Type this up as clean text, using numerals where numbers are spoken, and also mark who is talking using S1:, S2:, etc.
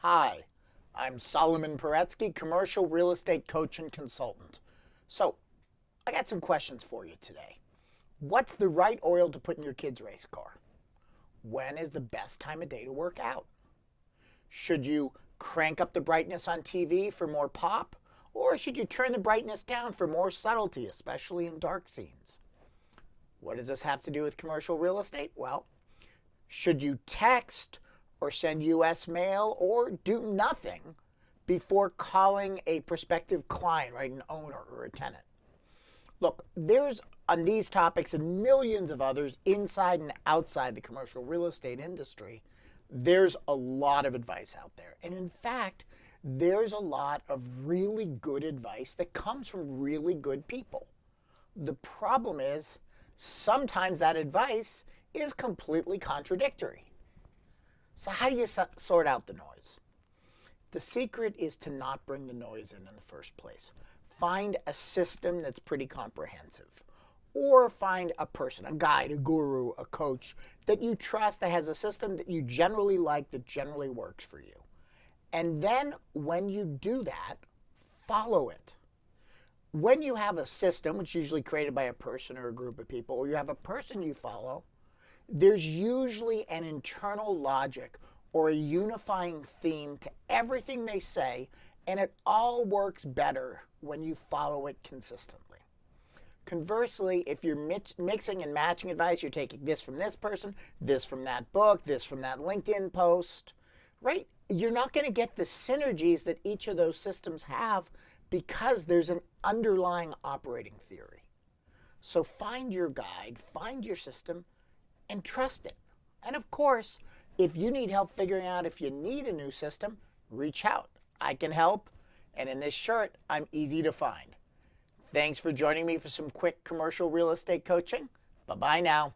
S1: Hi, I'm Solomon Peretsky, commercial real estate coach and consultant. So, I got some questions for you today. What's the right oil to put in your kid's race car? When is the best time of day to work out? Should you crank up the brightness on TV for more pop, or should you turn the brightness down for more subtlety, especially in dark scenes? What does this have to do with commercial real estate? Well, should you text or send US mail or do nothing before calling a prospective client, right, an owner or a tenant? Look, there's on these topics and millions of others inside and outside the commercial real estate industry, there's a lot of advice out there. And in fact, there's a lot of really good advice that comes from really good people. The problem is sometimes that advice is completely contradictory. So how do you sort out the noise? The secret is to not bring the noise in the first place. Find a system that's pretty comprehensive. Or find a person, a guide, a guru, a coach that you trust that has a system that you generally like, that generally works for you. And then when you do that, follow it. When you have a system, which is usually created by a person or a group of people, or you have a person you follow, there's usually an internal logic or a unifying theme to everything they say, and it all works better when you follow it consistently. Conversely, if you're mixing and matching advice, you're taking this from this person, this from that book, this from that LinkedIn post, right? You're not going to get the synergies that each of those systems have because there's an underlying operating theory. So find your guide, find your system, and trust it. And of course, if you need help figuring out if you need a new system, reach out. I can help, and in this shirt, I'm easy to find. Thanks for joining me for some quick commercial real estate coaching. Bye-bye now.